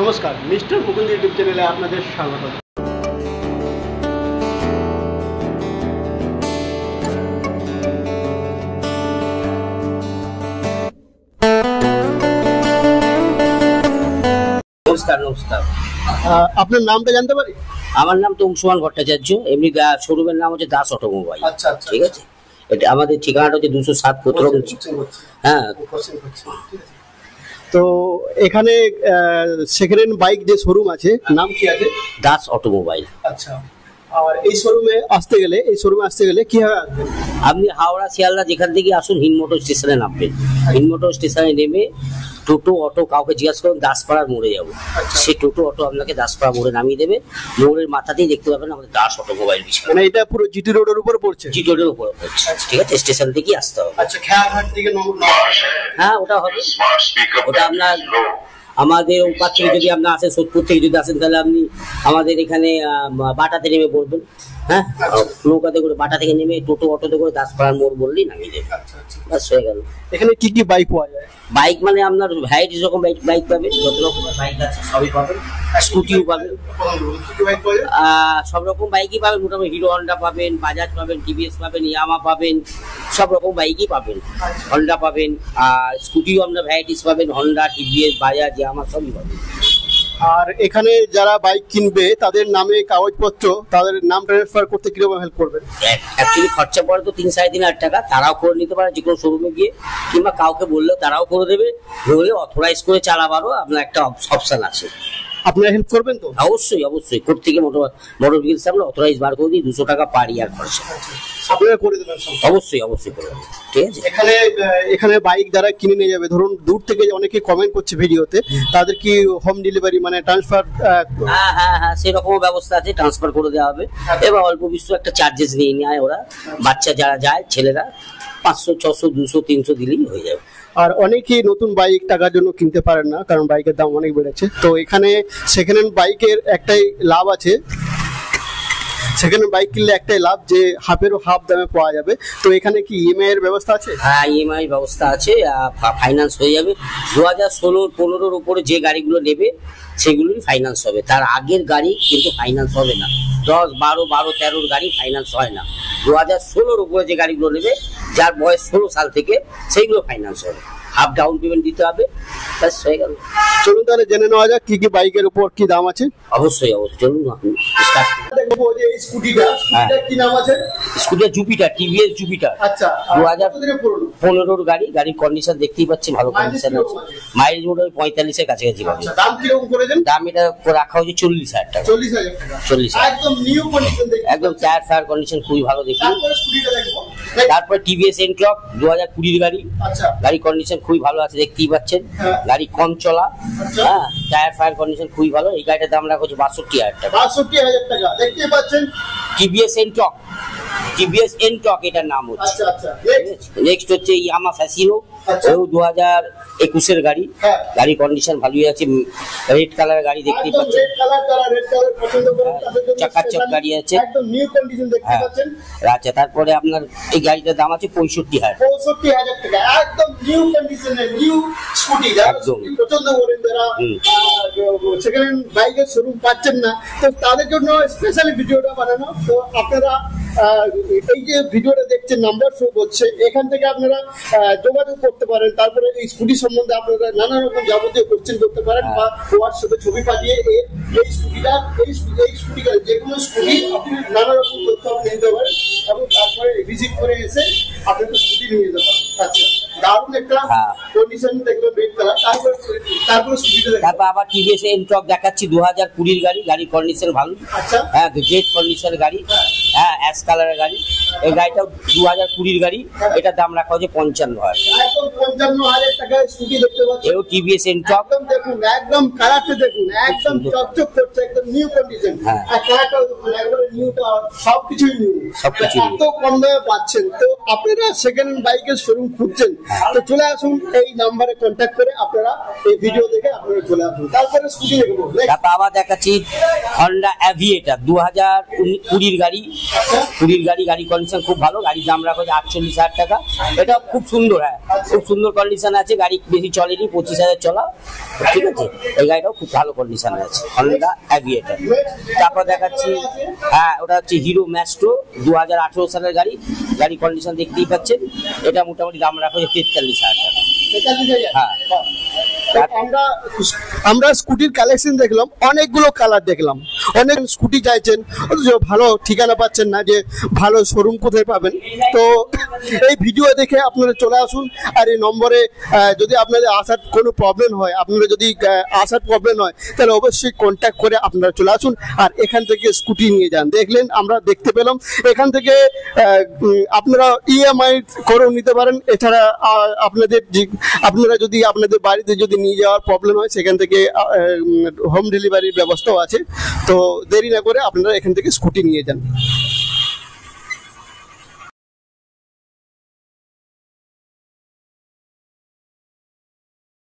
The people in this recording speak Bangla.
নমস্কার, মিস্টার মুকুন্দ ইউটিউব চ্যানেলে আপনাদের স্বাগত। নমস্কার নমস্কার। আপনার নামটা জানতে পারি? আমার নাম তো অংশুমান ভট্টাচার্য। এমনি শোরুমের নাম হচ্ছে দাস অটোমোবাইল। আচ্ছা আচ্ছা, ঠিক আছে। এটা আমাদের ঠিকানাটা হচ্ছে 207 কোতরং। হ্যাঁ। তো এখানে সেকেন্ড হ্যান্ড বাইক যে শোরুম আছে, নাম কি আছে? দাস অটোমোবাইল। আচ্ছা। আর এই শোরুমে আসতে গেলে কিভাবে আসবেন? আপনি হাওড়া শিয়ালদা যেখান থেকে আসুন, হিনমোটর স্টেশনে নামবেন। হিনমোটর স্টেশনে নেমে টোটো অটো কাউকে জিজ্ঞাসা করুন, দাসপাড়ার মোড়ে যাবো। সে টোটো অটো আপনাকে দাসপাড়া মোড়ে নামিয়ে দেবে। মোড়ের মাথাতেই দেখতে পাবেন আমাদের দাস অটোমোবাইল বিষয়। মানে এটা পুরো জিটি রোডের উপর পড়ছে? জিটি রোডের উপর পড়ছে। ঠিক আছে, স্টেশন থেকেই আসতে হবে। আচ্ছা, খেয়াঘাট থেকে হ্যাঁ, ওটা হবে। ওটা আপনার আমাদের ওপার থেকে যদি আপনি আসেন, সোদপুর থেকে যদি আসেন, তাহলে আপনি আমাদের এখানে বাটাতে নেমে পড়বেন। হ্যাঁ, নৌকাতে করে বাটা থেকে নেমে টোটো অটোতে করে দাসপাড়ার মোড় বললেই নামিয়ে দেবে। বাস হয়ে গেল। এখানে কি কি বাইক পাওয়া যায়? বাইক মানে আপনার ভ্যারাইটিস রকম বাইক পাবেন, যত রকমের বাইক আছে সবই পাবেন। স্কুটিও পাবেন, সব রকম বাইকই পাবেন। মোটামুটি হিরো হন্ডা পাবেন, বাজাজ পাবেন, টিভিএস পাবেন, ইয়ামা পাবেন, সব রকম বাইকই পাবেন। হন্ডা পাবেন, আর স্কুটিও আপনার ভ্যারাইটিস পাবেন, হন্ডা, টিভিএস, বাজাজ, ইয়ামা সবই পাবেন। আর এখানে যারা বাইক কিনবে তাদের নামে কাগজপত্র, তাদের নাম ট্রান্সফার করতে কিরকম হেল্প করবে? অ্যাকচুয়ালি খরচা পড়ে তো 3-3.5 টাকা। তারাও করে নিতে পারে যে কোনো শোরুমে গিয়ে, কিংবা কাউকে বললেও তারাও করে দেবে। ধরে অথরাইজ করে চালাবারও আপনার একটা অপশন আছে। আপনারা হেল্প করবেন তো? অবশ্যই অবশ্যই। থেকে মোটর ভেহিকলস আমরা অথরাইজ বার করে দিই, 200 টাকা পার ইয়ার খরচা। আপনারা করে দেবেন? অবশ্যই অবশ্যই করে দেবেন। ঠিক আছে। এখানে বাইক যারা কিনে নিয়ে যাবে, ধরুন দূর থেকে অনেকে কমেন্ট করছে ভিডিওতে, তাদের কি হোম ডেলিভারি মানে ট্রান্সফার? হ্যাঁ হ্যাঁ হ্যাঁ, সেরকমও ব্যবস্থা আছে, ট্রান্সফার করে দেওয়া হবে। এবার অল্প বিস্তর একটা চার্জেস নিয়ে নেয় ওরা। বাচ্চা যারা যায়, ছেলেরা 500, 600, 200, 300 দিলেই হয়ে যাবে। আর অনেকেই নতুন বাইক টাকার জন্য কিনতে পারেন না, কারণ বাইকের দাম অনেক বেড়েছে। তো এখানে সেকেন্ড হ্যান্ড বাইকের একটাই লাভ আছে, সেকেন্ড হ্যান্ড বাইক কিনলে একটাই লাভ যে হাফেরও হাফ দামে পাওয়া যাবে। তো এখানে কি ইএমআই এর ব্যবস্থা আছে? হ্যাঁ, ইএমআই ব্যবস্থা আছে, ফাইন্যান্স হয়ে যাবে। 2016-15 উপরে যে গাড়িগুলো নেবে সেগুলোই ফাইন্যান্স হবে। তার আগের গাড়ি কিন্তু ফাইন্যান্স হবে না। 10, 12, 13 গাড়ি ফাইন্যান্স হয় না। 2016 উপরে যে গাড়িগুলো নেবে, যার বয়স 16 সাল থেকে, সেইগুলো ফাইন্যান্স হবে। হাফ ডাউন পেমেন্ট দিতে হবে, ব্যাস হয়ে গেল। চলুন তাহলে জেনে নেওয়া যাক কি কি বাইকের উপর কি দাম আছে। অবশ্যই অবশ্যই, চলুন স্টার্ট। দেখবো যে এই স্কুটিটা কি নাম আছে? স্কুটির জুপিটার, টিভিএস জুপিটার। আচ্ছা, 2015 গাড়ি। গাড়ির কন্ডিশন দেখতেই পাচ্ছি, ভালো কন্ডিশন আছে। মাইলেজ মোটামুটি 45 এর কাছাকাছি পাবে। দাম কিরকম করেছেন? দাম এটা রাখা হয়েছে 40,000 টাকা। 40,000 টাকা, 40,000 একদম নিউ কন্ডিশন। একদম টায়ার ফায়ার কন্ডিশন খুবই ভালো দেখি। তারপরে টিভিএস এনটর্ক 2020 গাড়ি। আচ্ছা, গাড়ি কন্ডিশন খুবই ভালো আছে, দেখতেই পাচ্ছেন। গাড়ি কম চলা। হ্যাঁ, টায়ার ফায়ার কন্ডিশন খুবই ভালো। এই গাড়িটার দাম রাখা হচ্ছে 62,000 টাকা। 62,000 টাকা, দেখতেই পাচ্ছেন। টিভিএস এনটর্ক এটার নাম হচ্ছে। আচ্ছা আচ্ছা। নেক্সট হচ্ছে ইয়ামা ফ্যাসিনো, 2021 গাড়ি। গাড়ি কন্ডিশন ভালোই আছে, রেড কালার গাড়ি দেখতেই পাচ্ছেন। চাকাচক গাড়ি আছে, একদম নিউ কন্ডিশন দেখতে পাচ্ছেন। আচ্ছা, তারপরে আপনার এই গাড়িটার দাম আছে 65,000 টাকা, একদম নিউ কন্ডিশনের নিউ স্কুটি। একদম পছন্দ করেন যারা সেকেন্ড হ্যান্ড বাইকের শোরুম পাচ্ছেন না, তো তাদের জন্য স্পেশালি ভিডিওটা বানানো। তো আপনারা এই যে ভিডিওটা দেখছেন, নাম্বার শো করছে, এখান থেকে আপনারা যোগাযোগ করতে পারেন। তারপরে এই স্কুটি সম্বন্ধে আপনারা নানা রকম যাবতীয় কোশ্চেন করতে পারেন, বা হোয়াটসঅ্যাপে ছবি পাঠিয়ে এই স্কুটিটা যে কোনো স্কুটি আপনি নানা রকম তথ্য আপনি নিতে পারেন, এবং তারপরে ভিজিট করে এসে আপনাদের স্কুটি নিয়ে যেতে পারেন। আচ্ছা, দারুণ একটা কন্ডিশন দেখবেন, রেড কালার। তারপরে স্কুটিটা তারপর আবার টিভিএস এনটর্ক দেখাচ্ছি 2020 গাড়ি। গাড়ির কন্ডিশন ভালো। আচ্ছা, হ্যাঁ, গ্রেট কন্ডিশনের গাড়ি। হ্যাঁ, অ্যাশ কালারের গাড়ি। এই গাড়িটা 2020 গাড়ি। এটার দাম রাখা হচ্ছে 55,000 টাকা। একদম 55,000 টাকা স্কুটি দেখতে পাচ্ছেন। এও টিভিএস এনটর্ক। একদম দেখুন, একদম কালারটা দেখুন, একদম চকচক করছে, একদম নিউ কন্ডিশন। আর কালারটাও দেখুন, একবারে নিউটা, সবকিছুই নিউ। সবকিছু এত কম দামে পাচ্ছেন। তো আপনারা সেকেন্ড হ্যান্ড বাইকের শোরুম খুঁজছেন, তো চলে আসুন এই নাম্বারে কন্ট্যাক্ট করে। আপনারা এই ভিডিও দেখে আপনারা চলে আসুন। তারপরে স্কুটি দেখবো। তারপর আবার দেখাচ্ছি হন্ডা অ্যাভিয়েটার 2020 গাড়ি। কুড়ির গাড়ি, গাড়ি কন্ডিশন খুব ভালো, গাড়ির দাম রাখা হচ্ছে 48,000 টাকা। এটা খুব সুন্দর, হ্যাঁ খুব সুন্দর কন্ডিশন আছে, গাড়ি বেশি চলেনি, 25,000 চলা, ঠিক আছে। এই গাড়িটাও খুব ভালো কন্ডিশনে আছে, হন্ডা অ্যাভিয়েটার। তারপর দেখাচ্ছি, হ্যাঁ ওটা হচ্ছে হিরো ম্যাস্ট্রো 2018 সালের গাড়ি, গাড়ি কন্ডিশন দেখতেই পাচ্ছেন। এটা মোটামুটি দাম রাখা হচ্ছে 43,000 টাকা। হ্যাঁ আমরা স্কুটির কালেকশন দেখলাম, অনেকগুলো কালার দেখলাম, অনেক স্কুটি চাইছেন, অথচ ভালো ঠিকানা পাচ্ছেন না যে ভালো শোরুম কোথায় পাবেন। তো এই ভিডিও দেখে আপনারা চলে আসুন, আর এই নম্বরে যদি আপনাদের আসার কোনো প্রবলেম হয়, আপনারা যদি আসার প্রবলেম হয় তাহলে অবশ্যই কন্ট্যাক্ট করে আপনারা চলে আসুন আর এখান থেকে স্কুটি নিয়ে যান। দেখলেন, আমরা দেখতে পেলাম এখান থেকে আপনারা ইএমআই করেও নিতে পারেন। এছাড়া আপনারা যদি আপনাদের বাড়িতে যদি নিয়ে যাওয়ার প্রবলেম হয়, সেখান থেকে হোম ডেলিভারির ব্যবস্থাও আছে। তো দেরি না করে আপনারা এখান থেকে স্কুটি নিয়ে যান।